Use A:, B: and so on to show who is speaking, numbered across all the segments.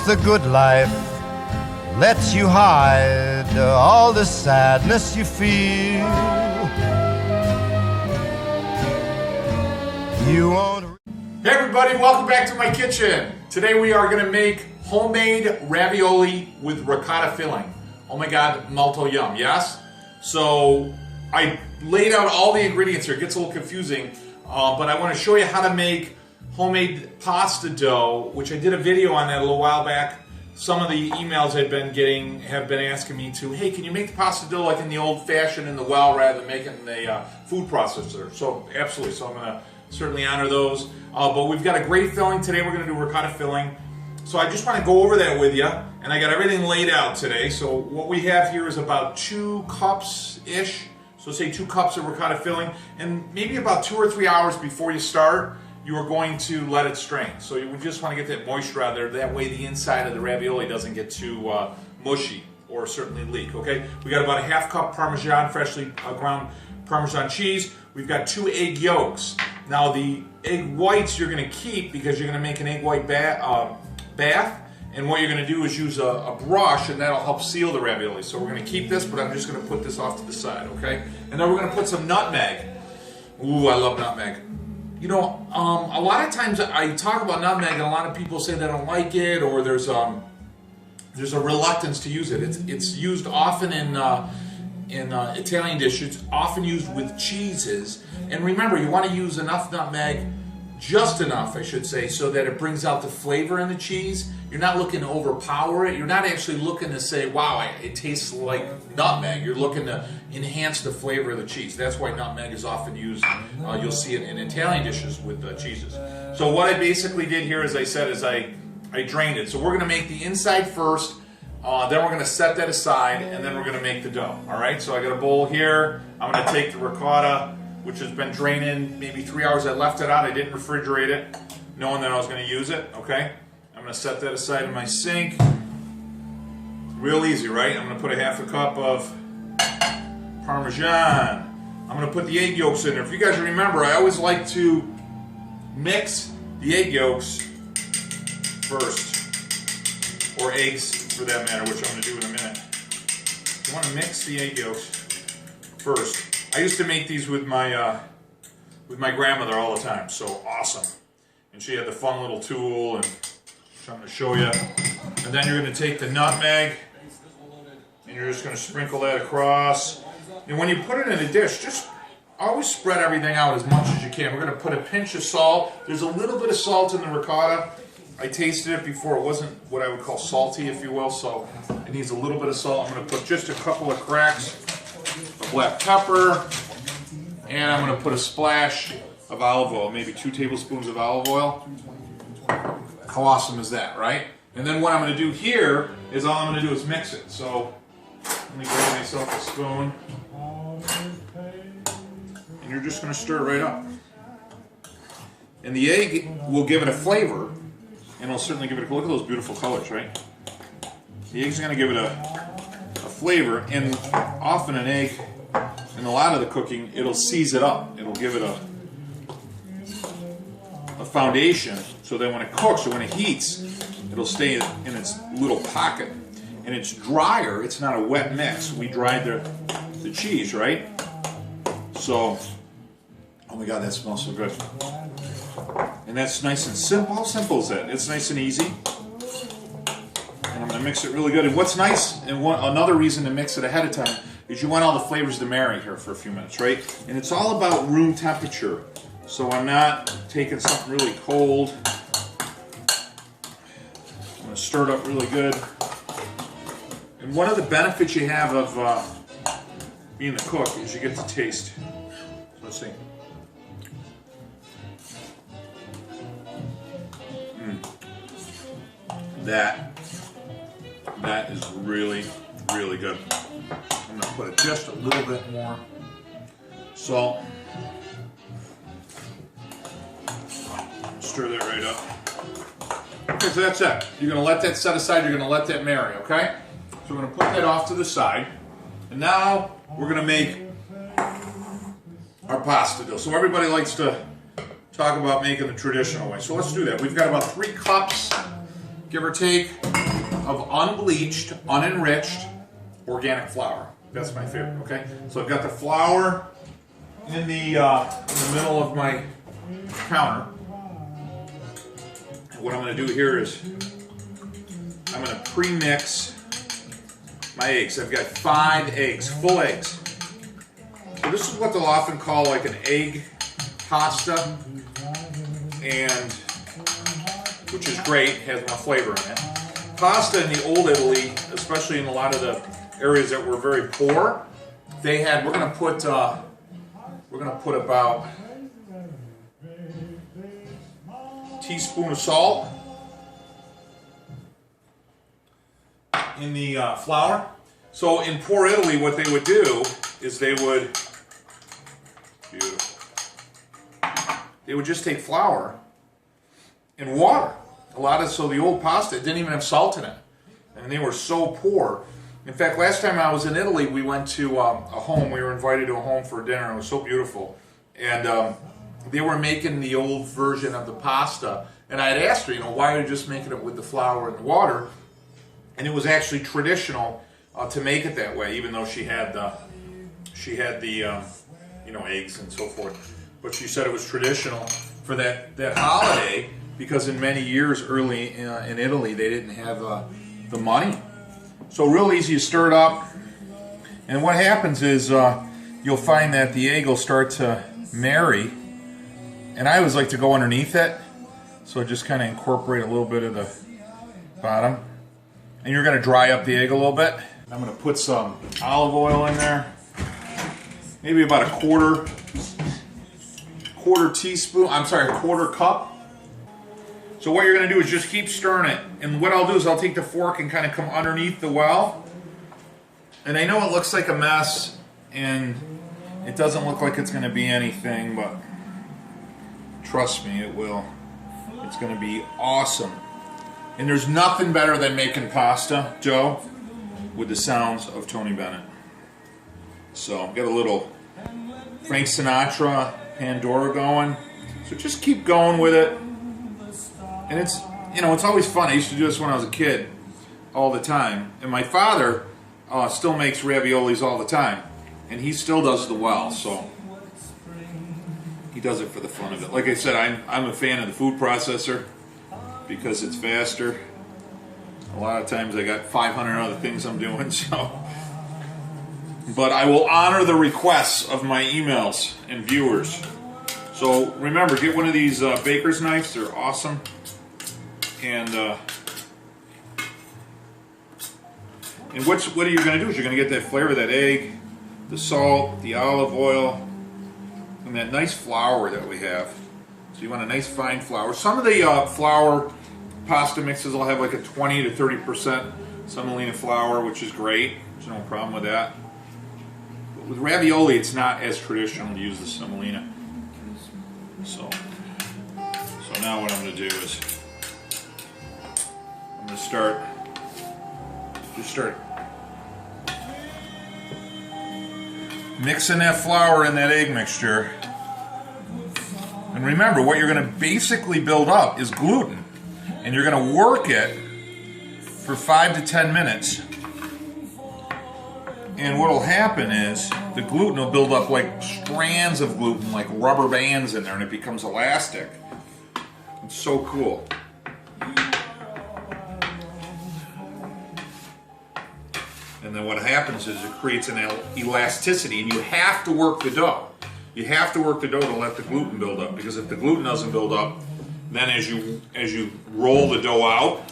A: the good life lets you hide all the sadness you feel. You won't.
B: Hey everybody, welcome back to my kitchen. Today we are going to make homemade ravioli with ricotta filling. Oh my god, molto yum, yes? So I laid out all the ingredients here. It gets a little confusing, but I want to show you how to make homemade pasta dough, which I did a video on that a little while back. Some of the emails I've been getting have been asking me to, hey, can you make the pasta dough like in the old fashioned in the well rather than making the food processor? So absolutely, so I'm going to certainly honor those. But we've got a great filling today. We're going to do ricotta filling. So I just want to go over that with you, and I got everything laid out today. So what we have here is about 2 cups-ish. So say 2 cups of ricotta filling, and maybe about 2 or 3 hours before you start, you are going to let it strain. So you just want to get that moisture out there. That way the inside of the ravioli doesn't get too mushy or certainly leak, okay? We got about a ½ cup Parmesan, freshly ground Parmesan cheese. We've got 2 egg yolks. Now the egg whites you're going to keep because you're going to make an egg white bath. And what you're going to do is use a brush, and that'll help seal the ravioli. So we're going to keep this, but I'm just going to put this off to the side, okay? And then we're going to put some nutmeg. Ooh, I love nutmeg. You know, a lot of times I talk about nutmeg, and a lot of people say they don't like it, or there's a reluctance to use it. It's used often in Italian dishes, often used with cheeses. And remember, you want to use enough nutmeg, just enough, I should say, so that it brings out the flavor in the cheese. You're not looking to overpower it. You're not actually looking to say, wow, it tastes like nutmeg. You're looking to enhance the flavor of the cheese. That's why nutmeg is often used. You'll see it in Italian dishes with cheeses. So what I basically did here, as I said, is I drained it. So we're going to make the inside first. Then we're going to set that aside, and then we're going to make the dough. All right, so I got a bowl here. I'm going to take the ricotta, which has been draining maybe 3 hours. I left it out. I didn't refrigerate it, knowing that I was going to use it. Okay, I'm going to set that aside in my sink. Real easy, right? I'm going to put a ½ cup of Parmesan. I'm going to put the egg yolks in there. If you guys remember, I always like to mix the egg yolks first, or eggs for that matter, which I'm going to do in a minute. You want to mix the egg yolks first. I used to make these with my grandmother all the time, so awesome. And she had the fun little tool, and I'm going to show you. And then you're going to take the nutmeg, and you're just going to sprinkle that across. And when you put it in a dish, just always spread everything out as much as you can. We're going to put a pinch of salt. There's a little bit of salt in the ricotta. I tasted it before. It wasn't what I would call salty, if you will, so it needs a little bit of salt. I'm going to put just a couple of cracks of black pepper, and I'm going to put a splash of olive oil, maybe 2 tablespoons of olive oil. How awesome is that, right? And then what I'm going to do here is all I'm going to do is mix it. So let me grab myself a spoon, and you're just going to stir it right up. And the egg will give it a flavor, and it'll certainly give it a look at those beautiful colors, right? The egg's going to give it a flavor, and often an egg, in a lot of the cooking, it'll seize it up. It'll give it a foundation, so that when it cooks or when it heats, it'll stay in its little pocket. And it's drier. It's not a wet mix. We dried the cheese, right? So, oh my God, that smells so good. And that's nice and simple. How simple is that? It's nice and easy. And I'm going to mix it really good. And what's nice, and another reason to mix it ahead of time, is you want all the flavors to marinate here for a few minutes, right? And it's all about room temperature. So I'm not taking something really cold. I'm going to stir it up really good. And one of the benefits you have of being the cook is you get to taste. So let's see. That is really, really good. I'm going to put just a little bit more salt. Stir that right up. Okay, so that's it. You're going to let that set aside. You're going to let that marinate, okay? So we're going to put that off to the side. And now we're going to make our pasta dough. So everybody likes to talk about making the traditional way. So let's do that. We've got about 3 cups, give or take. of unbleached, unenriched, organic flour. That's my favorite, okay? So I've got the flour in the middle of my counter. And what I'm going to do here is I'm going to pre-mix my eggs. I've got 5 eggs, full eggs. So this is what they'll often call like an egg pasta, and which is great, has more flavor in it. Pasta in the old Italy, especially in a lot of the areas that were very poor, they had. We're gonna put about a teaspoon of salt in the flour. So in poor Italy, what they would do is they would just take flour and water. So the old pasta didn't even have salt in it. And they were so poor. In fact, last time I was in Italy, we went to a home. We were invited to a home for dinner. It was so beautiful. And they were making the old version of the pasta. And I had asked her, why are you just making it with the flour and the water? And it was actually traditional to make it that way, even though she had the eggs and so forth. But she said it was traditional for that holiday, because in many years early in Italy, they didn't have the money. So real easy to stir it up. And what happens is you'll find that the egg will start to marry. And I always like to go underneath it. So just kind of incorporate a little bit of the bottom. And you're going to dry up the egg a little bit. I'm going to put some olive oil in there. Maybe about a quarter cup. So what you're going to do is just keep stirring it. And what I'll do is I'll take the fork and kind of come underneath the well. And I know it looks like a mess, and it doesn't look like it's going to be anything, but trust me, it will. It's going to be awesome. And there's nothing better than making pasta, Joe, with the sounds of Tony Bennett. So got a little Frank Sinatra, Pandora going. So just keep going with it. And it's always fun. I used to do this when I was a kid all the time. And my father still makes raviolis all the time. And he still does the well, so he does it for the fun of it. Like I said, I'm a fan of the food processor because it's faster. A lot of times I got 500 other things I'm doing, so. But I will honor the requests of my emails and viewers. So remember, get one of these baker's knives. They're awesome. And what are you going to do is you're going to get that flavor of that egg, the salt, the olive oil, and that nice flour that we have. So you want a nice fine flour. Some of the flour pasta mixes will have like a 20 to 30% semolina flour, which is great. There's no problem with that. But with ravioli, it's not as traditional to use the semolina. So now what I'm going to do is I'm going to start mixing that flour in that egg mixture. And remember, what you're going to basically build up is gluten. And you're going to work it for 5 to 10 minutes. And what will happen is the gluten will build up like strands of gluten, like rubber bands in there, and it becomes elastic. It's so cool. And then what happens is it creates an elasticity, and you have to work the dough. You have to work the dough to let the gluten build up, because if the gluten doesn't build up, then as you roll the dough out,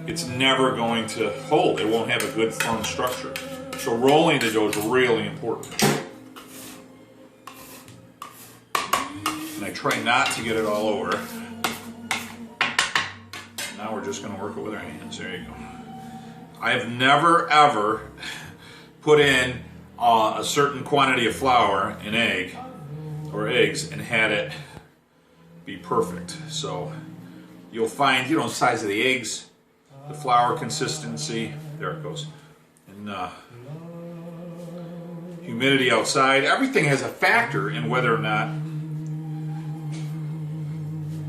B: it's never going to hold. It won't have a good firm structure. So rolling the dough is really important. And I try not to get it all over. Now we're just going to work it with our hands. There you go. I have never ever put in a certain quantity of flour in egg or eggs and had it be perfect. So you'll find, the size of the eggs, the flour consistency, there it goes, and humidity outside. Everything has a factor in whether or not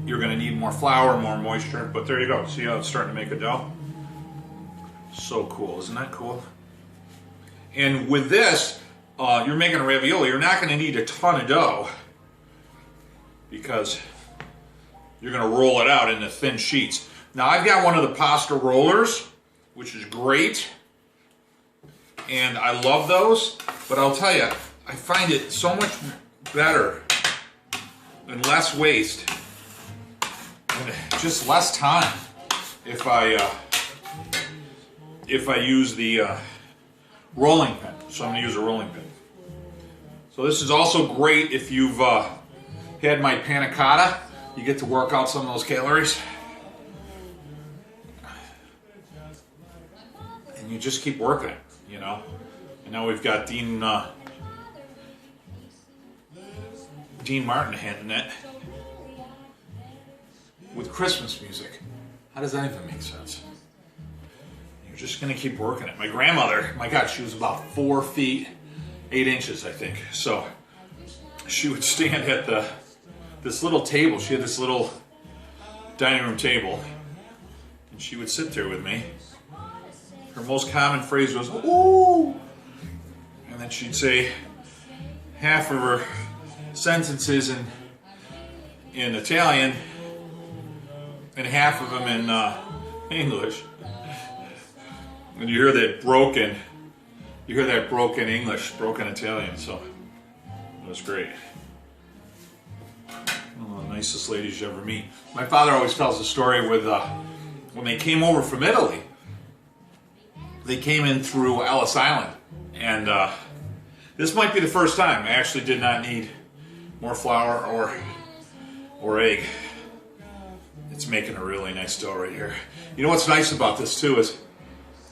B: you're going to need more flour, more moisture. But there you go. See how it's starting to make a dough? So cool, isn't that cool? And with this, you're making a ravioli, you're not going to need a ton of dough because you're going to roll it out into thin sheets. Now I've got one of the pasta rollers, which is great, and I love those, but I'll tell you, I find it so much better and less waste and just less time if I use the rolling pin. So I'm going to use a rolling pin. So this is also great if you've had my panna cotta. You get to work out some of those calories. And you just keep working it, you know. And now we've got Dean Martin handing it with Christmas music. How does that even make sense? You're just gonna keep working it. My grandmother, my God, she was about 4 feet 8 inches, I think. So she would stand at this little table. She had this little dining room table, and she would sit there with me. Her most common phrase was, "Ooh," and then she'd say half of her sentences in Italian and half of them in English. And you hear that broken English, broken Italian, so it was great. One of the nicest ladies you ever meet. My father always tells the story with when they came over from Italy. They came in through Ellis Island, and this might be the first time I actually did not need more flour or egg. It's making a really nice dough right here. You know what's nice about this too is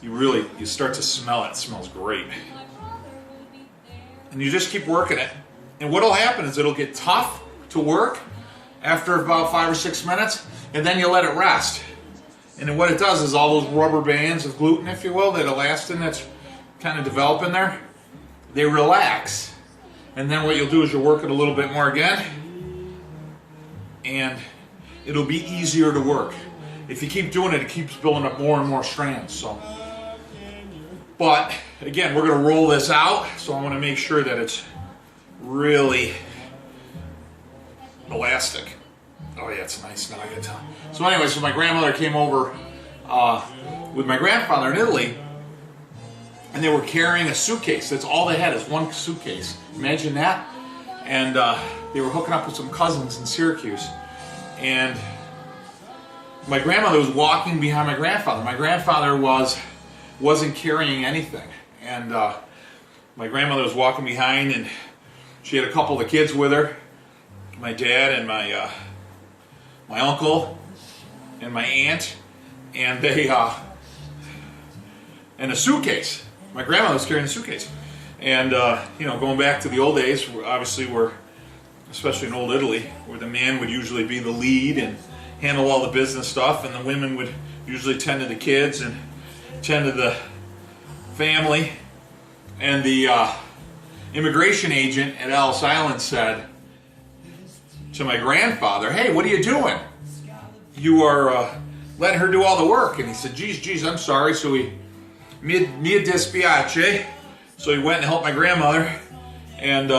B: you start to smell it. It smells great. And you just keep working it. And what'll happen is it'll get tough to work after about 5 or 6 minutes, and then you let it rest. And then what it does is all those rubber bands of gluten, if you will, that elastin that's kind of developing there, they relax. And then what you'll do is you'll work it a little bit more again, and it'll be easier to work. If you keep doing it, it keeps building up more and more strands. So, but again, we're going to roll this out, so I want to make sure that it's really elastic. Oh yeah, it's nice now, I can tell. So anyway, so my grandmother came over with my grandfather in Italy, and they were carrying a suitcase. That's all they had, is one suitcase. Imagine that. And they were hooking up with some cousins in Syracuse. And my grandmother was walking behind my grandfather. My grandfather wasn't carrying anything. And my grandmother was walking behind, and she had a couple of the kids with her. My dad and my uncle and my aunt, and they and a suitcase. My grandmother was carrying a suitcase, and you know, going back to the old days, obviously especially in old Italy, where the man would usually be the lead and handle all the business stuff, and the women would usually tend to the kids and tend to the family. And the immigration agent at Ellis Island said to my grandfather, "Hey, what are you doing? You are letting her do all the work." And he said, geez, I'm sorry. So mi dispiace. So he went and helped my grandmother. And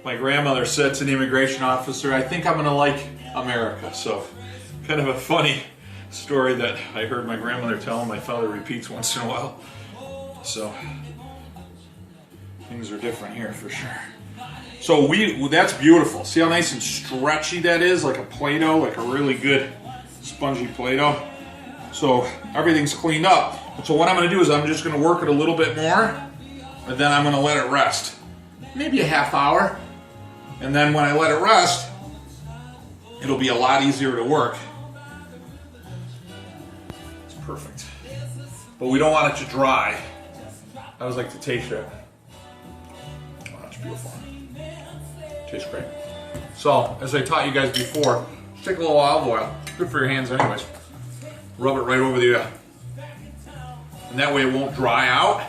B: my grandmother said to the immigration officer, "I think I'm going to like America." So kind of a funny story that I heard my grandmother tell, and my father repeats once in a while. So things are different here for sure. So that's beautiful. See how nice and stretchy that is? Like a Play-Doh, like a really good spongy Play-Doh. So everything's cleaned up. So what I'm going to do is I'm just going to work it a little bit more, and then I'm going to let it rest. Maybe a half hour. And then when I let it rest, it'll be a lot easier to work. It's perfect. But we don't want it to dry. I always like to taste it. Oh, that's beautiful. Tastes great. So, as I taught you guys before, just take a little olive oil. Good for your hands anyways. Rub it right over the and that way it won't dry out.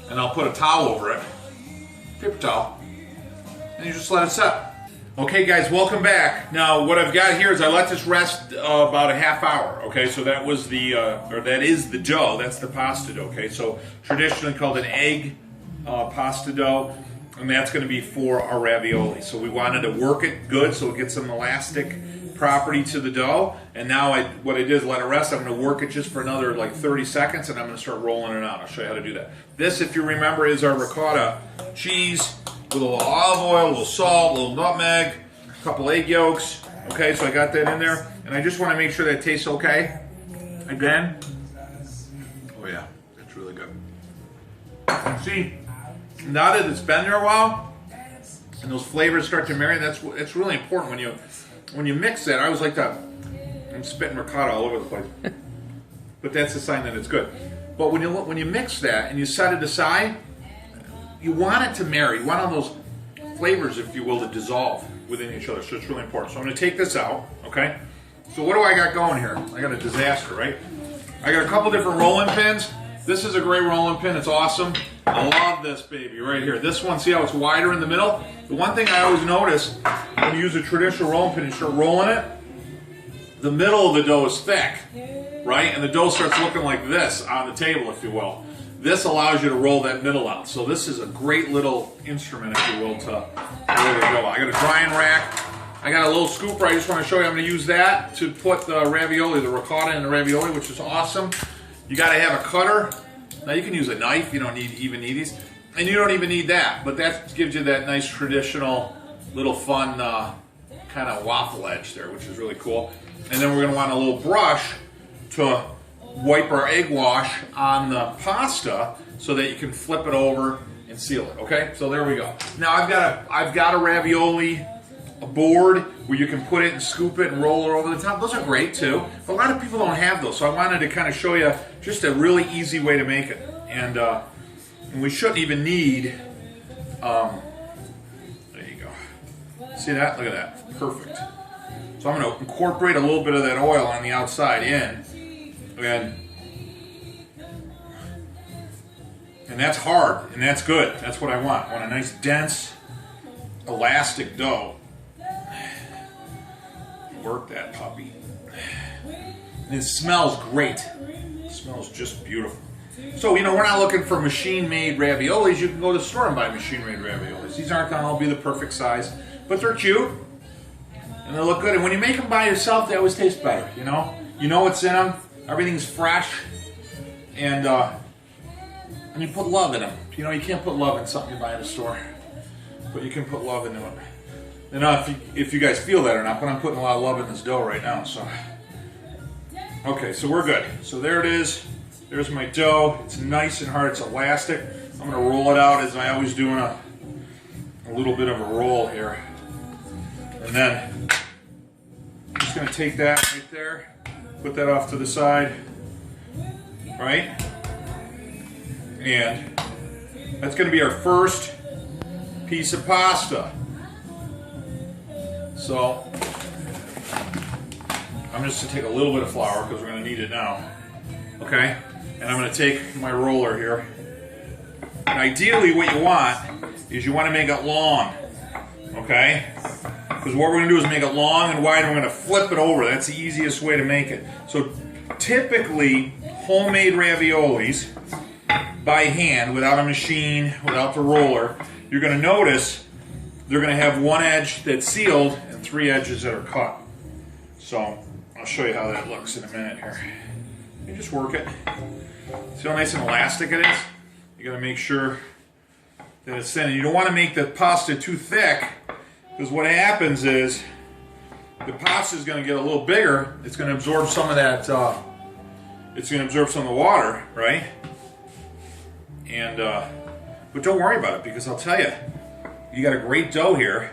B: And I'll put a towel over it. Paper towel. And you just let it set. Okay guys, welcome back. Now what I've got here is I let this rest about a half hour. Okay, so that was the, or that is the dough. That's the pasta dough. Okay, so traditionally called an egg pasta dough, and that's going to be for our ravioli. So we wanted to work it good so it gets some elastic property to the dough. And now what I did is let it rest. I'm going to work it just for another like 30 seconds, and I'm going to start rolling it out. I'll show you how to do that. This, if you remember, is our ricotta cheese with a little olive oil, a little salt, a little nutmeg, a couple egg yolks. Okay, so I got that in there, and I just want to make sure that tastes okay. Again, oh yeah, that's really good. See, now that it's been there a while, and those flavors start to marry, that's really important when you mix that. I always like that. I'm spitting ricotta all over the place, but that's a sign that it's good. But when you mix that and you set it aside, you want it to marry. You want all those flavors, if you will, to dissolve within each other. So it's really important. So I'm going to take this out, okay? So what do I got going here? I got a disaster, right? I got a couple different rolling pins. This is a great rolling pin. It's awesome. I love this baby right here. This one, see how it's wider in the middle? The one thing I always notice when you use a traditional rolling pin and start rolling it, the middle of the dough is thick, right? And the dough starts looking like this on the table, if you will. This allows you to roll that middle out. So this is a great little instrument, if you will, to roll the dough. I got a drying rack. I got a little scooper. I just want to show you. I'm going to use that to put the ravioli, the ricotta in the ravioli, which is awesome. You got to have a cutter. Now you can use a knife. You don't even need these. And you don't even need that. But that gives you that nice traditional little fun kind of waffle edge there, which is really cool. And then we're going to want a little brush to wipe our egg wash on the pasta so that you can flip it over and seal it. Okay, so there we go. Now I've got a ravioli board where you can put it and scoop it and roll it over the top. Those are great too, but a lot of people don't have those, so I wanted to kind of show you just a really easy way to make it. And we shouldn't even need there you go. See that? Look at that. Perfect. So I'm going to incorporate a little bit of that oil on the outside in. And that's hard, and that's good. That's what I want. I want a nice, dense, elastic dough. Work that puppy. And it smells great. It smells just beautiful. So, we're not looking for machine-made raviolis. You can go to the store and buy machine-made raviolis. These aren't going to all be the perfect size, but they're cute, and they look good. And when you make them by yourself, they always taste better, You know what's in them. Everything's fresh, and you put love in them. You can't put love in something you buy at a store, but you can put love into it. I don't know if you guys feel that or not, but I'm putting a lot of love in this dough right now. So, okay, so we're good. So there it is. There's my dough. It's nice and hard. It's elastic. I'm going to roll it out as I always do in a little bit of a roll here, and then I'm just going to take that right there. Put that off to the side, right? And that's going to be our first piece of pasta. So I'm just going to take a little bit of flour because we're going to need it now. Okay? And I'm going to take my roller here. And ideally what you want is you want to make it long. Okay? Because what we're going to do is make it long and wide, and we're going to flip it over. That's the easiest way to make it. So typically, homemade raviolis by hand, without a machine, without the roller, you're going to notice they're going to have one edge that's sealed and 3 edges that are cut. So I'll show you how that looks in a minute here. You just work it. See how nice and elastic it is? You got to make sure that it's thin. You don't want to make the pasta too thick, because what happens is the pasta is going to get a little bigger. It's going to absorb some of that. It's going to absorb some of the water, right? And but don't worry about it, because I'll tell you, you got a great dough here,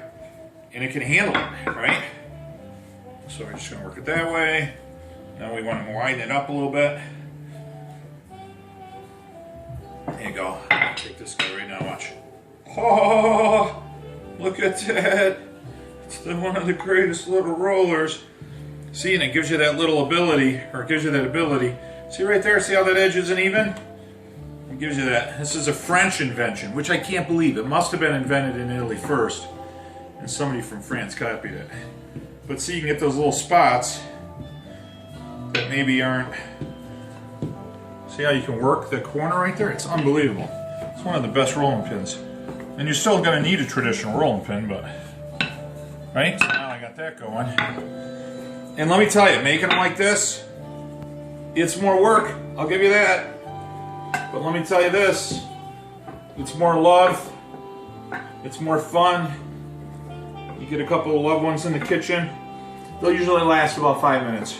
B: and it can handle it, right? So we're just going to work it that way. Now we want to widen it up a little bit. There you go. Take this guy right now. Watch. Oh, look at that. It's one of the greatest little rollers. See, and it gives you that little ability, or it gives you that ability. See right there, see how that edge isn't even? It gives you that. This is a French invention, which I can't believe. It must have been invented in Italy first. and somebody from France copied it. But see, you can get those little spots that maybe aren't. See how you can work the corner right there? It's unbelievable. It's one of the best rolling pins. And you're still gonna need a traditional rolling pin, but right? So now I got that going. And let me tell you, making them like this, it's more work. I'll give you that. But let me tell you this, it's more love. It's more fun. You get a couple of loved ones in the kitchen. They'll usually last about 5 minutes.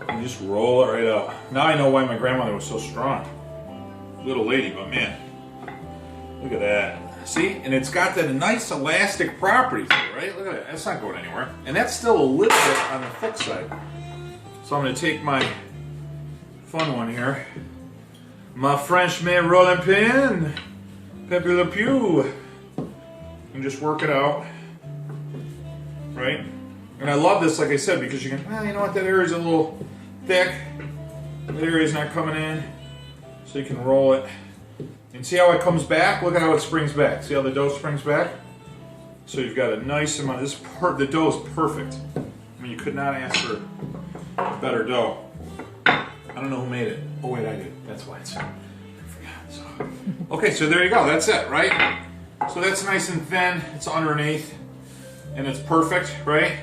B: And just roll it right out. Now I know why my grandmother was so strong. Little lady, but man, look at that. See? And it's got that nice elastic property to it, right? Look at that. That's not going anywhere. And that's still a little bit on the thick side. So I'm going to take my fun one here. My French man rolling pin. Pepe Le Pew. And just work it out. Right? And I love this, like I said, because you can, well, you know what, that area's a little thick. That area's not coming in. So you can roll it. And see how it comes back? Look at how it springs back. See how the dough springs back? So you've got a nice amount. The dough is perfect. I mean, you could not ask for a better dough. I don't know who made it. Oh wait, I did. That's why it's. I forgot. So. Okay, so there you go. That's it, right? So that's nice and thin. It's underneath, and it's perfect, right?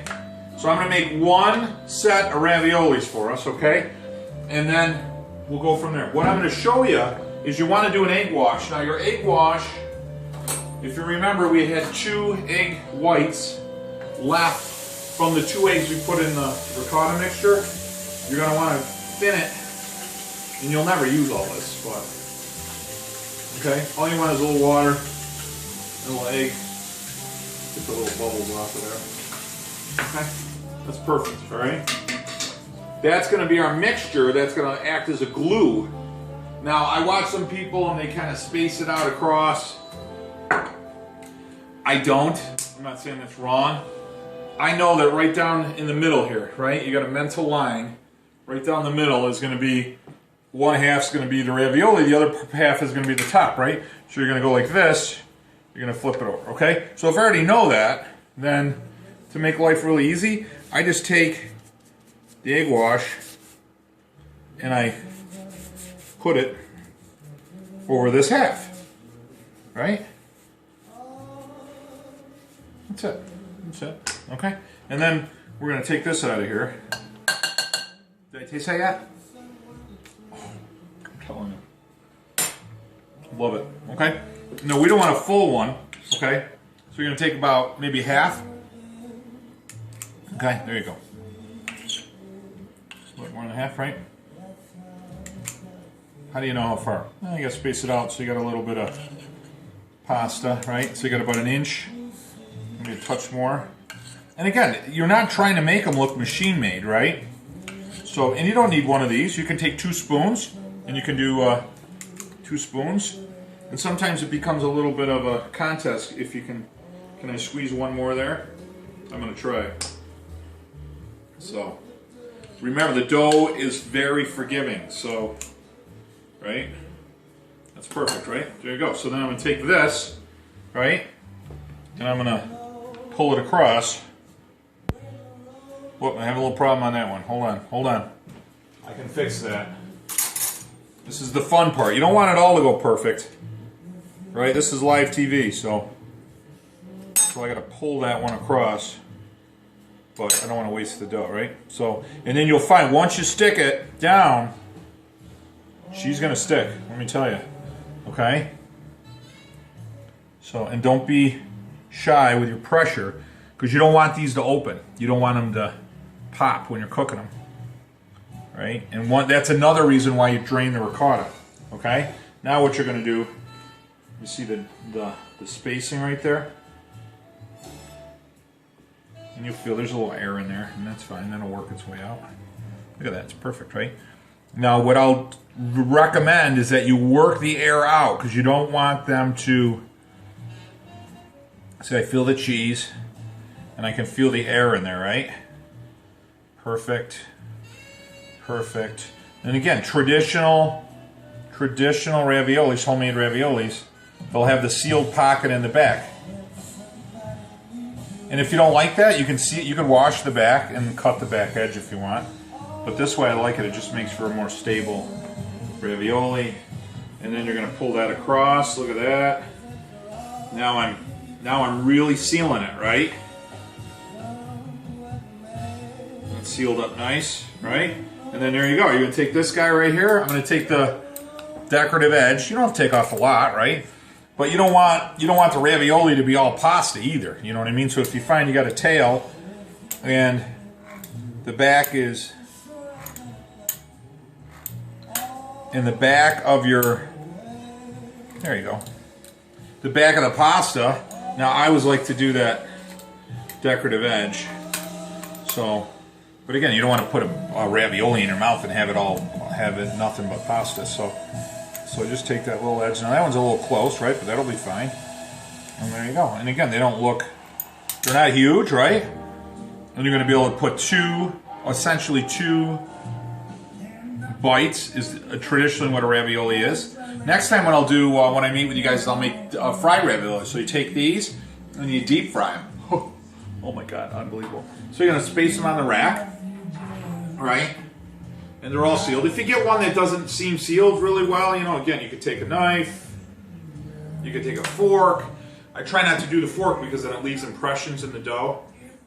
B: So I'm gonna make one set of raviolis for us, okay? And then we'll go from there. What I'm gonna show you is you want to do an egg wash. Now your egg wash, if you remember, we had 2 egg whites left from the 2 eggs we put in the ricotta mixture. You're going to want to thin it, and you'll never use all this, but okay. All you want is a little water, a little egg, get the little bubbles off of there. Okay, that's perfect. All right, that's going to be our mixture. That's going to act as a glue. Now, I watch some people and they kind of space it out across. I don't. I'm not saying that's wrong. I know that right down in the middle here, right? You got a mental line. Right down the middle is going to be, one half's going to be the ravioli, the other half is going to be the top, right? So you're going to go like this. You're going to flip it over, okay? So if I already know that, then to make life really easy, I just take the egg wash and I put it over this half, right? That's it. That's it. Okay. And then we're going to take this out of here. Did I taste that yet? Oh, I'm telling you. Love it. Okay. No, we don't want a full one. Okay. So you're going to take about maybe half. Okay. There you go. What, 1.5, right? How do you know how far? Well, you got to space it out so you got a little bit of pasta, right? So you got about 1 inch, maybe a touch more. And again, you're not trying to make them look machine made, right? So, and you don't need one of these. You can take 2 spoons, and you can do 2 spoons. And sometimes it becomes a little bit of a contest if you can I squeeze one more there? I'm going to try. So, remember the dough is very forgiving, so right? That's perfect, right? There you go. So then I'm going to take this, right? And I'm going to pull it across. Whoop, I have a little problem on that one. Hold on. I can fix that. This is the fun part. You don't want it all to go perfect, right? This is live TV, so I got to pull that one across. But I don't want to waste the dough, right? So, and then you'll find once you stick it down, she's going to stick, let me tell you. Okay? So, and don't be shy with your pressure, because you don't want these to open. You don't want them to pop when you're cooking them. Right? And that's another reason why you drain the ricotta. Okay? Now what you're going to do, you see the spacing right there? And you'll feel there's a little air in there, and that's fine. That'll work its way out. Look at that. It's perfect, right? Now, what I'll recommend is that you work the air out, because you don't want them to... See, I feel the cheese, and I can feel the air in there, right? Perfect. Perfect. And again, traditional raviolis, homemade raviolis, they'll have the sealed pocket in the back. And if you don't like that, you can wash the back and cut the back edge if you want. But this way I like it. It just makes for a more stable ravioli. And then you're going to pull that across. Look at that. Now I'm really sealing it, right? It's sealed up nice, right? And then there you go. You're going to take this guy right here. I'm going to take the decorative edge. You don't have to take off a lot, right? But you don't want the ravioli to be all pasta either. You know what I mean? So if you find you got a tail and the back is in the back of your, there you go, the back of the pasta. Now I always like to do that decorative edge. So, but again, you don't want to put a ravioli in your mouth and have it nothing but pasta. So just take that little edge. Now that one's a little close, right? But that'll be fine. And there you go. And again, they're not huge, right? And you're going to be able to put essentially two bites is traditionally what a ravioli is. Next time what I'll do when I meet with you guys is I'll make fried ravioli. So you take these and you deep fry them. Oh my God, unbelievable. So you're going to space them on the rack, right? And they're all sealed. If you get one that doesn't seem sealed really well, again, you could take a knife, you could take a fork. I try not to do the fork because then it leaves impressions in the dough,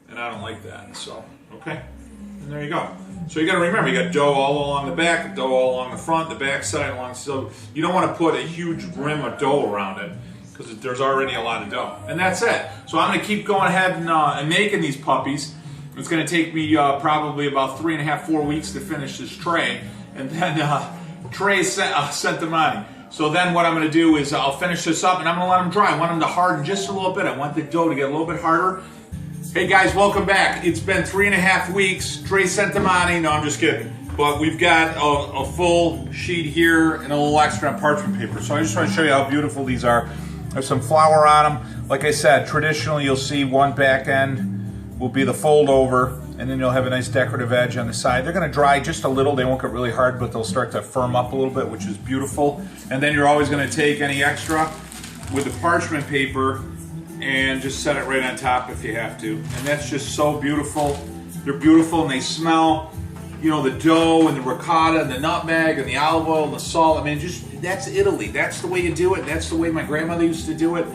B: and I don't like that. So, okay, and there you go. So you got to remember, you got dough all along the back, dough all along the front, the back side, so you don't want to put a huge rim of dough around it because there's already a lot of dough. And that's it. So I'm going to keep going ahead and making these puppies. It's going to take me probably about 3.5, 4 weeks to finish this tray, and then Trey sent the money. So then what I'm going to do is I'll finish this up, and I'm going to let them dry. I want them to harden just a little bit. I want the dough to get a little bit harder. Hey guys, welcome back. It's been 3.5 weeks. Trey sent the money. No, I'm just kidding. But we've got a full sheet here and a little extra on parchment paper. So I just want to show you how beautiful these are. There's some flour on them. Like I said, traditionally you'll see one back end will be the fold over, and then you'll have a nice decorative edge on the side. They're going to dry just a little. They won't get really hard, but they'll start to firm up a little bit, which is beautiful. And then you're always going to take any extra with the parchment paper and just set it right on top if you have to. And that's just so beautiful. They're beautiful and they smell, the dough and the ricotta and the nutmeg and the olive oil and the salt. I mean, that's Italy. That's the way you do it. That's the way my grandmother used to do it.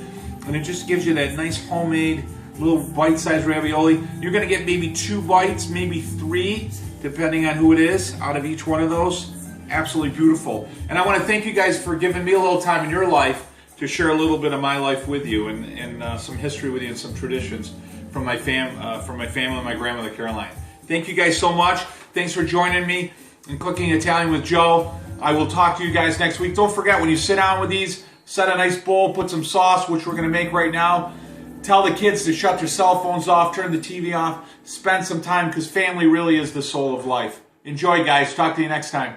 B: And it just gives you that nice homemade little bite-sized ravioli. You're going to get maybe 2 bites, maybe 3, depending on who it is, out of each one of those. Absolutely beautiful. And I want to thank you guys for giving me a little time in your life to share a little bit of my life with you and some history with you and some traditions from my family and my grandmother Caroline. Thank you guys so much. Thanks for joining me in Cooking Italian with Joe. I will talk to you guys next week. Don't forget, when you sit down with these, set a nice bowl, put some sauce, which we're going to make right now. Tell the kids to shut their cell phones off, turn the TV off, spend some time, because family really is the soul of life. Enjoy, guys. Talk to you next time.